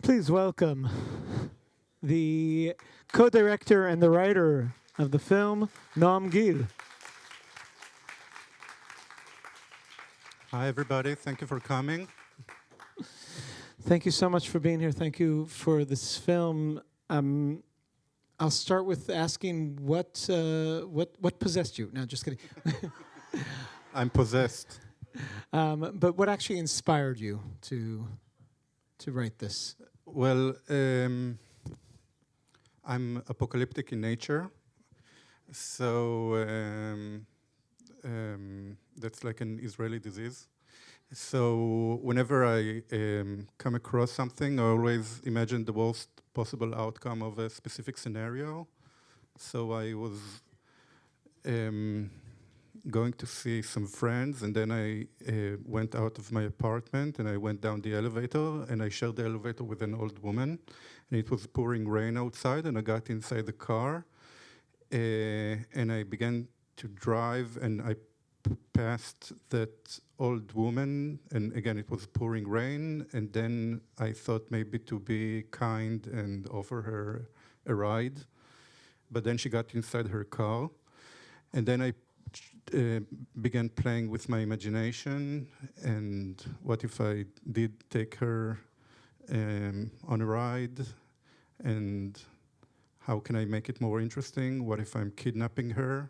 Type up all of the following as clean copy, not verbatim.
Please welcome the co-director and the writer of the film, Noam Gil. Hi, everybody. Thank you for coming. Thank you so much for being here. Thank you for this film. I'll start with asking what possessed you. No, just kidding. I'm possessed. But what actually inspired you to write this? Well, I'm apocalyptic in nature, so that's like an Israeli disease. So whenever I come across something, I always imagine the worst possible outcome of a specific scenario. So I was going to see some friends, and then I went out of my apartment, and I went down the elevator, and I shared the elevator with an old woman, and it was pouring rain outside, and I got inside the car, and I began to drive, and I passed that old woman, and again it was pouring rain, and then I thought maybe to be kind and offer her a ride, but then she got inside her car, and then I began playing with my imagination, and what if I did take her on a ride, and how can I make it more interesting? What if I'm kidnapping her?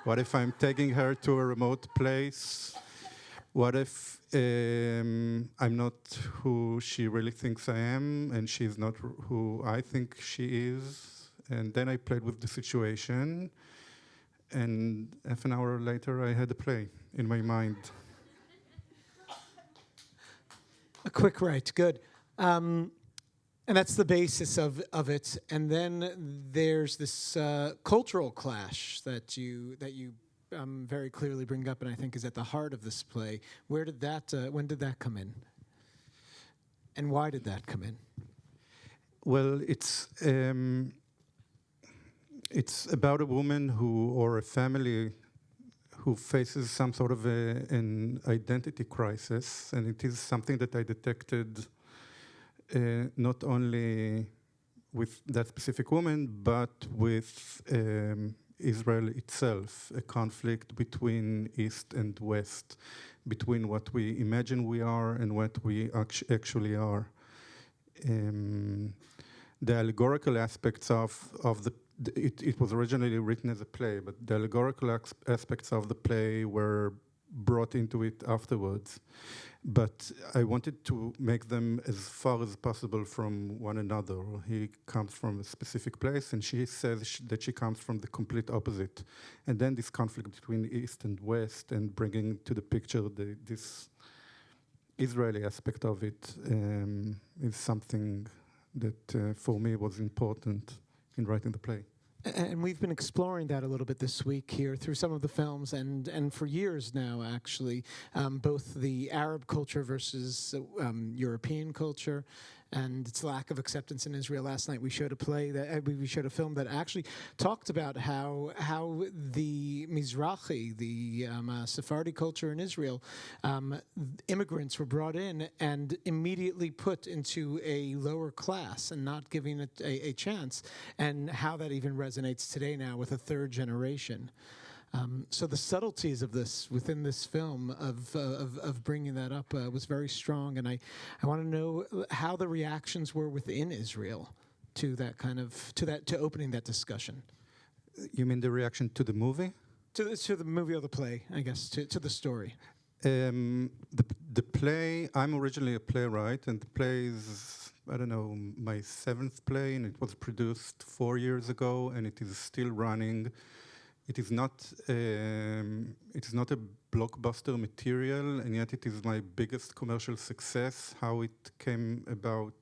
What if I'm taking her to a remote place? What if I'm not who she really thinks I am, and she's not who I think she is? And then I played with the situation, and half an hour later I had a play in my mind. A quick write, good. And that's the basis of it. And then there's this cultural clash that you very clearly bring up, and I think is at the heart of this play. Where did that? When did that come in? And why did that come in? Well, it's about a woman or a family who faces some sort of an identity crisis, and it is something that I detected not only with that specific woman, but with Israel itself, a conflict between East and West, between what we imagine we are and what we actually are. The allegorical aspects of it was originally written as a play, but the allegorical aspects of the play were brought into it afterwards. But I wanted to make them as far as possible from one another. He comes from a specific place, and she says that she comes from the complete opposite. And then this conflict between East and West, and bringing to the picture this Israeli aspect of it is something that for me was important in writing the play. And we've been exploring that a little bit this week here through some of the films, and for years now, actually, both the Arab culture versus European culture, and its lack of acceptance in Israel. Last night we showed a play that we showed a film that actually talked about how the Mizrahi, the Sephardi culture in Israel, immigrants were brought in and immediately put into a lower class and not giving it a chance, and how that even resonates today now with a third generation. So the subtleties of this within this film of bringing that up was very strong, and I want to know how the reactions were within Israel to that to opening that discussion. You mean the reaction to the movie? To the movie or the play, I guess, to the story. The play, I'm originally a playwright, and the play is, I don't know, my 7th play, and it was produced 4 years ago, and it is still running. It is not a blockbuster material, and yet it is my biggest commercial success. How it came about,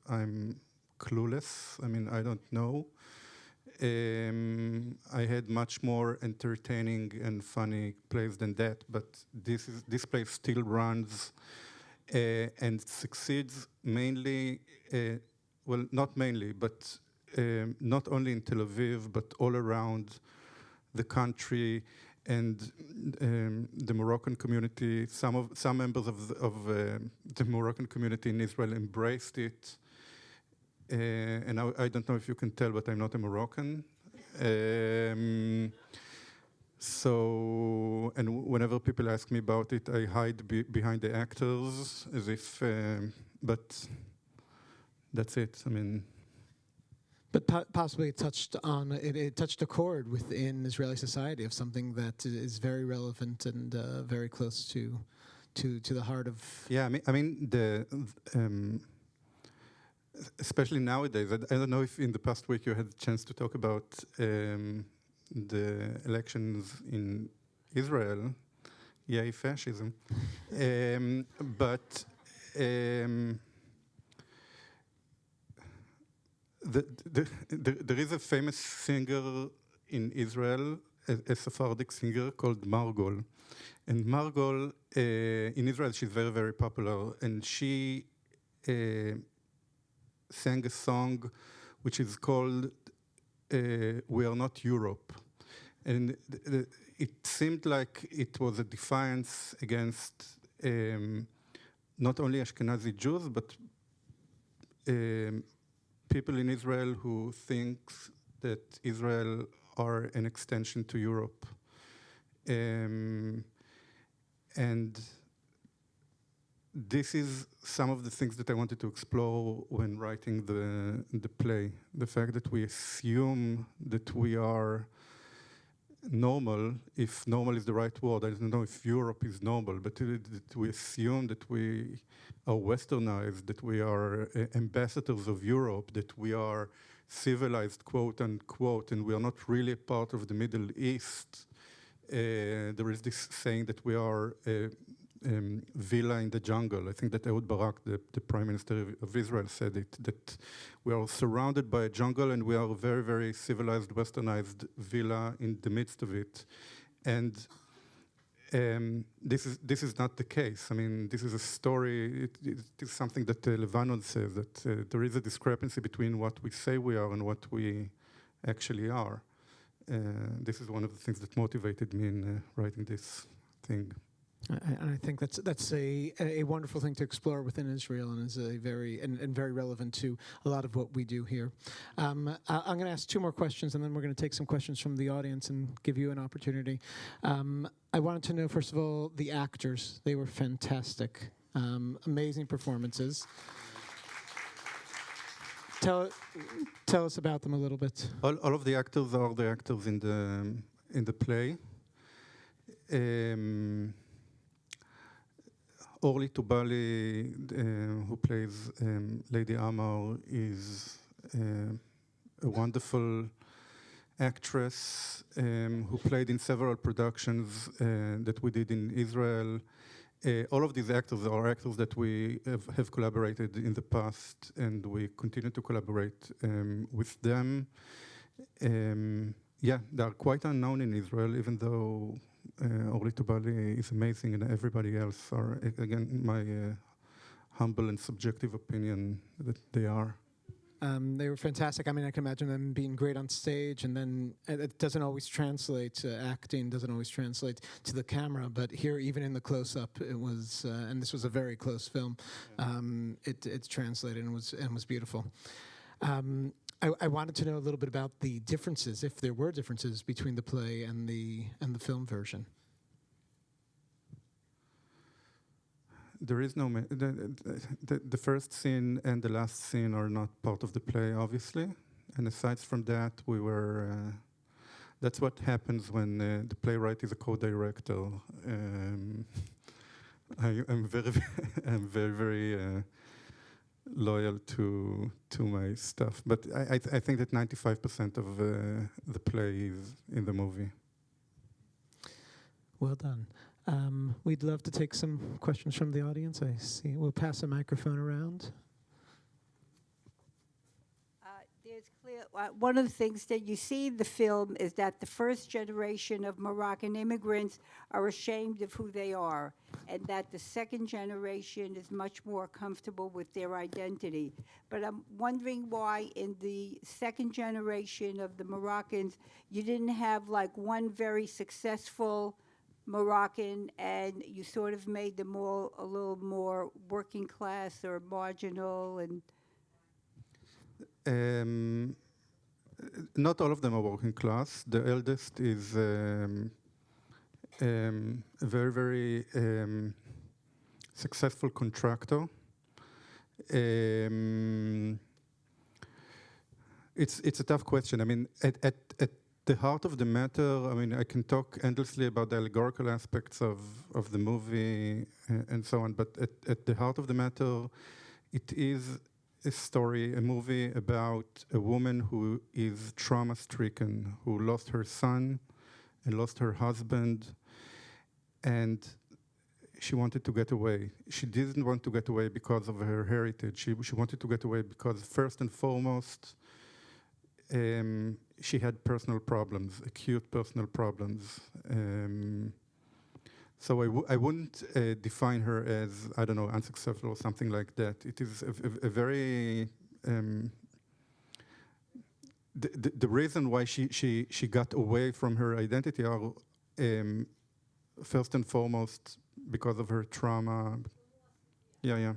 I'm clueless. I mean, I don't know. I had much more entertaining and funny plays than that, but this play still runs and succeeds mainly, well, not mainly, but not only in Tel Aviv, but all around the country, and the Moroccan community. Some members of the Moroccan community in Israel embraced it, and I don't know if you can tell, but I'm not a Moroccan. So, and whenever people ask me about it, I hide behind the actors as if, but that's it. I mean, But possibly it touched on it touched a chord within Israeli society of something that is very relevant and very close to the heart of. yeah. I mean the. Especially nowadays, I don't know if in the past week you had a chance to talk about the elections in Israel. Yay, fascism. But there is a famous singer in Israel, a Sephardic singer called Margol. And Margol, in Israel, she's very, very popular. And she sang a song which is called We Are Not Europe. And it seemed like it was a defiance against not only Ashkenazi Jews, but people in Israel who think that Israel are an extension to Europe. And this is some of the things that I wanted to explore when writing the play. The fact that we assume that we are normal, if normal is the right word. I don't know if Europe is normal, but that we assume that we are westernized, that we are ambassadors of Europe, that we are civilized, quote unquote, and we are not really part of the Middle East. There is this saying that we are villa in the jungle. I think that Ehud Barak, the Prime Minister of Israel, said it, that we are surrounded by a jungle and we are a very, very civilized, westernized villa in the midst of it. And this is not the case. I mean, this is a story, it is something that Lebanon says, that there is a discrepancy between what we say we are and what we actually are. This is one of the things that motivated me in writing this thing. And I think that's a wonderful thing to explore within Israel, and is a very very relevant to a lot of what we do here. I'm going to ask two more questions, and then we're going to take some questions from the audience and give you an opportunity. I wanted to know, first of all, the actors. They were fantastic, amazing performances. Tell us about them a little bit. All of the actors are the actors in the play. Orly Tubali, who plays Lady Amar, is a wonderful actress who played in several productions that we did in Israel. All of these actors are actors that we have collaborated in the past, and we continue to collaborate with them. Yeah, they are quite unknown in Israel, even though Orly Tubali is amazing, and everybody else are, again, my humble and subjective opinion that they are. They were fantastic. I mean, I can imagine them being great on stage, and then it doesn't always translate. Acting doesn't always translate to the camera, but here, even in the close-up, it was, and this was a very close film. It translated and was beautiful. I wanted to know a little bit about the differences, if there were differences between the play and the film version. There is no the first scene and the last scene are not part of the play, obviously. And aside from that, we were. That's what happens when the playwright is a co-director. I'm very loyal to my stuff, but I think that 95% of the play is in the movie. Well done. We'd love to take some questions from the audience. I see. We'll pass a microphone around. There's clear. One of the things that you see in the film is that the first generation of Moroccan immigrants are ashamed of who they are, and that the second generation is much more comfortable with their identity. But I'm wondering why in the second generation of the Moroccans, you didn't have like one very successful Moroccan, and you sort of made them all a little more working class or marginal. And Um, Not all of them are working class. The eldest is a very, very successful contractor. It's a tough question. I mean, at the heart of the matter, I mean, I can talk endlessly about the allegorical aspects of the movie and so on, but at the heart of the matter, it is a story, a movie about a woman who is trauma-stricken, who lost her son and lost her husband, and she wanted to get away. She didn't want to get away because of her heritage. She wanted to get away because, first and foremost, she had personal problems, acute personal problems. So I wouldn't define her as, I don't know, unsuccessful or something like that. It is a very... the reason why she got away from her identity are, first and foremost, because of her trauma. Yeah.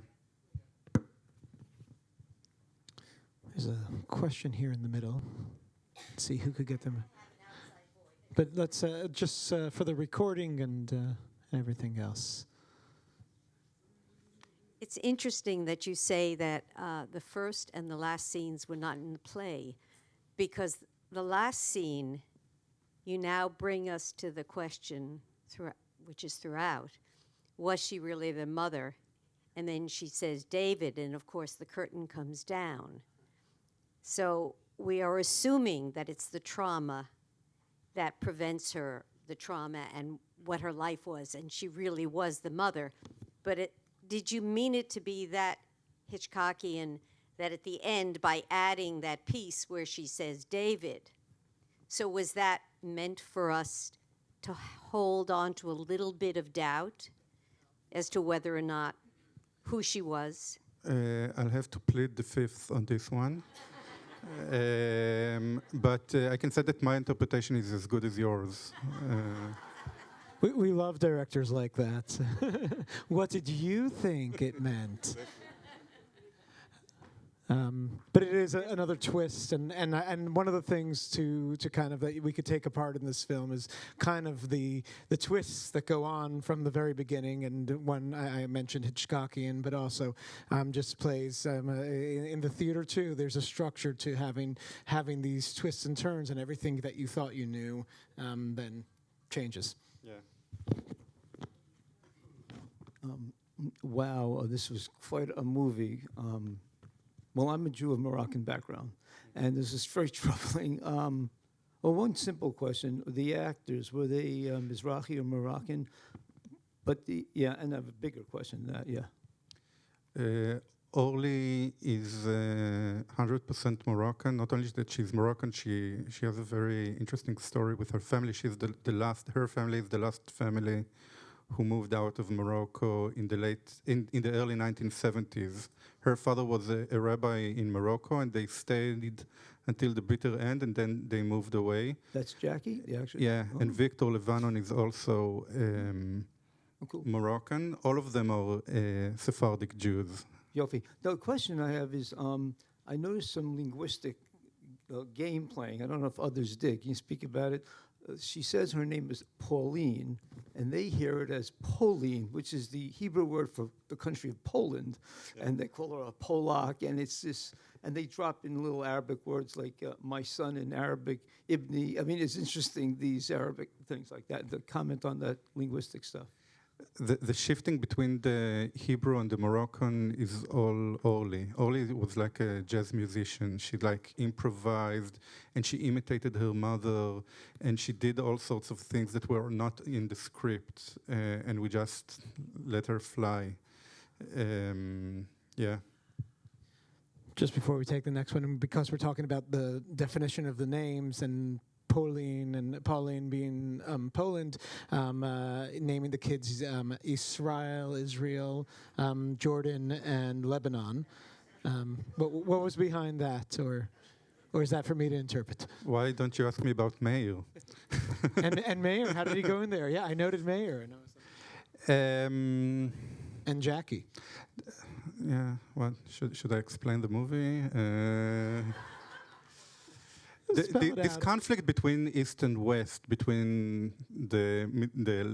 There's a question here in the middle. Let's see who could get them. But let's just for the recording and everything else. It's interesting that you say that the first and the last scenes were not in the play, because the last scene, you now bring us to the question, which is throughout, was she really the mother? And then she says David, and of course the curtain comes down. So we are assuming that it's the trauma that prevents her, the trauma and what her life was, and she really was the mother. But did you mean it to be that Hitchcockian, that at the end, by adding that piece where she says David, so was that meant for us to hold on to a little bit of doubt as to whether or not who she was? I'll have to plead the fifth on this one. But I can say that my interpretation is as good as yours. We love directors like that. What did you think it meant? But it is another twist, and one of the things to kind of that we could take apart in this film is kind of the twists that go on from the very beginning. And one I mentioned Hitchcockian, but also just plays in the theater too. There's a structure to having these twists and turns, and everything that you thought you knew then changes. Yeah. Wow, this was quite a movie. Well, I'm a Jew of Moroccan background, and this is very troubling. Well, one simple question: the actors, were they Mizrahi or Moroccan? But and I have a bigger question than that. Yeah. Orly is 100% Moroccan. Not only that she's Moroccan, she has a very interesting story with her family. She's the last. Her family is the last family who moved out of Morocco in the early 1970s. Her father was a rabbi in Morocco, and they stayed until the bitter end, and then they moved away. That's Jackie, the actress? Yeah, Oh. and Victor Levanon is also Cool. Moroccan. All of them are Sephardic Jews. Yofi. The question I have is, I noticed some linguistic game playing. I don't know if others did. Can you speak about it? She says her name is Pauline, and they hear it as Pauline, which is the Hebrew word for the country of Poland, and they call her a Polak, and it's this, and they drop in little Arabic words like my son in Arabic, Ibni. I mean, it's interesting, these Arabic things like that, the comment on that linguistic stuff. The shifting between the Hebrew and the Moroccan is all Orly. Orly was like a jazz musician. She like improvised, and she imitated her mother, and she did all sorts of things that were not in the script, and we just let her fly. Yeah. Just before we take the next one, and because we're talking about the definition of the names and Pauline being Poland, naming the kids Israel, Jordan, and Lebanon. What was behind that, or is that for me to interpret? Why don't you ask me about Meir? and Mayor, how did he go in there? Yeah, I noted Mayor, and I was like, and Jackie. Yeah, well, should I explain the movie? Spell it This out. conflict between East and West, between the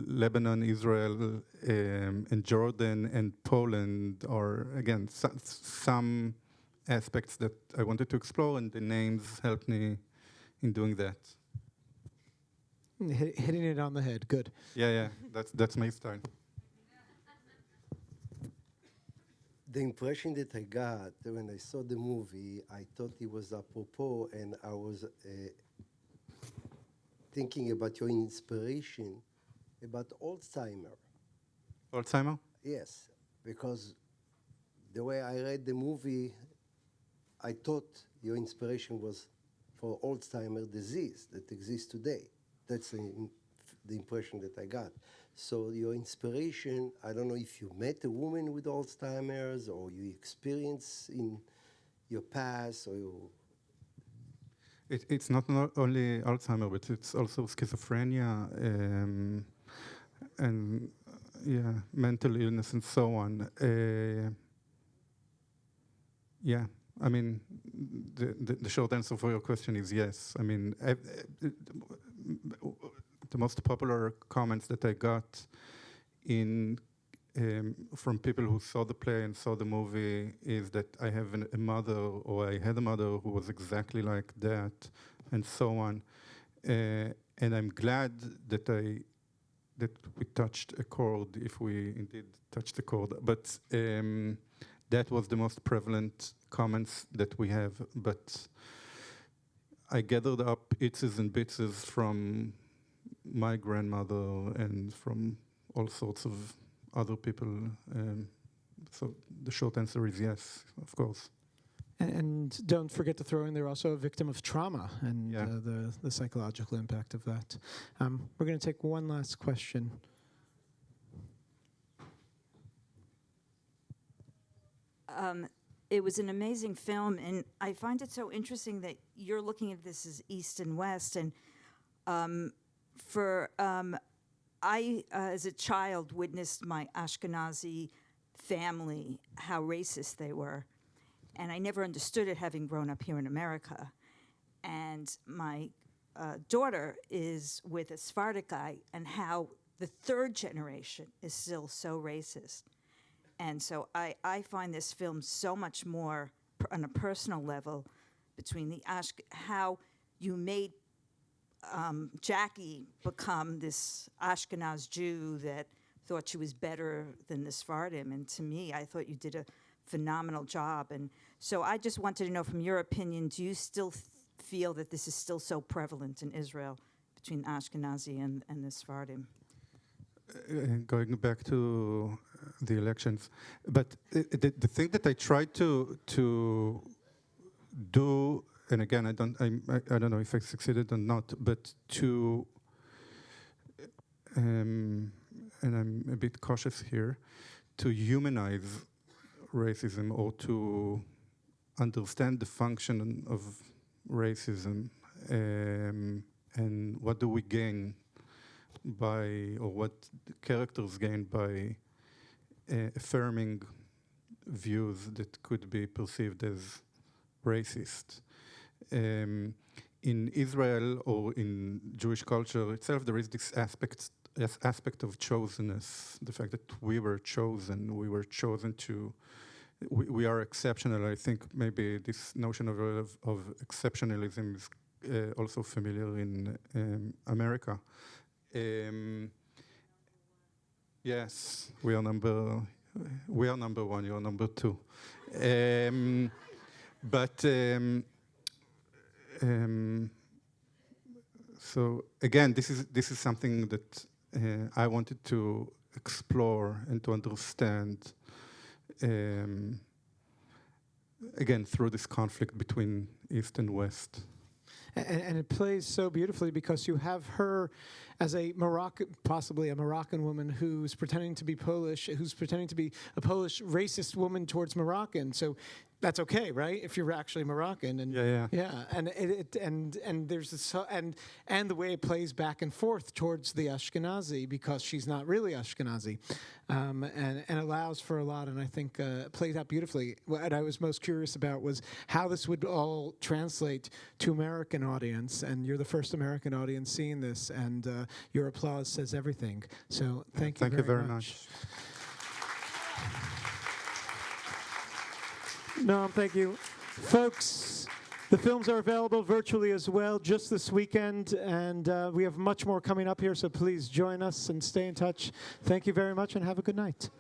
Lebanon, Israel, and Jordan and Poland, are again some aspects that I wanted to explore, and the names helped me in doing that. Hitting it on the head. Good. Yeah, that's my style. The impression that I got when I saw the movie, I thought it was apropos, and I was thinking about your inspiration about Alzheimer. Alzheimer? Yes, because the way I read the movie, I thought your inspiration was for Alzheimer disease that exists today. That's the impression that I got. So your inspiration, I don't know if you met a woman with Alzheimer's or you experience in your past or you... It's not only Alzheimer, but it's also schizophrenia, and yeah, mental illness and so on. Yeah, I mean, the short answer for your question is yes. I mean, the most popular comments that I got from people who saw the play and saw the movie is that I have a mother, or I had a mother who was exactly like that, and so on. And I'm glad that we touched a chord, if we indeed touched a chord. But that was the most prevalent comments that we have. But I gathered up itses and bitses from my grandmother and from all sorts of other people. So the short answer is yes, of course. And don't forget to throw in there also a victim of trauma and Yeah. the psychological impact of that. We're going to take one last question. It was an amazing film, and I find it so interesting that you're looking at this as East and West. And I, as a child, witnessed my Ashkenazi family, how racist they were. And I never understood it, having grown up here in America. And my daughter is with a Sephardic guy, and how the third generation is still so racist. And so I find this film so much more on a personal level between how you made Jackie become this Ashkenaz Jew that thought she was better than the Sephardim. And to me, I thought you did a phenomenal job. And so I just wanted to know, from your opinion, do you still feel that this is still so prevalent in Israel between Ashkenazi and the Sephardim? Going back to the elections, but the thing that I tried to do, and again, I don't know if I succeeded or not, but and I'm a bit cautious here, to humanize racism, or to understand the function of racism, and what do we gain by, or what characters gain by affirming views that could be perceived as racist. In Israel, or in Jewish culture itself, there is this aspect of chosenness, the fact that we were chosen to, we are exceptional. I think maybe this notion of exceptionalism is also familiar in America. Yes, we are number one, you are number two. So again, this is something that I wanted to explore and to understand, again, through this conflict between East and West. And it plays so beautifully because you have her as a possibly a Moroccan woman who's pretending to be Polish, who's pretending to be a Polish racist woman towards Moroccan. So that's okay, right? If you're actually Moroccan, and Yeah. and and there's this and the way it plays back and forth towards the Ashkenazi, because she's not really Ashkenazi, and allows for a lot, and I think plays out beautifully. What I was most curious about was how this would all translate to American audience, and you're the first American audience seeing this, and your applause says everything. So thank you very much. No, thank you. Folks, the films are available virtually as well just this weekend, and we have much more coming up here, so please join us and stay in touch. Thank you very much, and have a good night.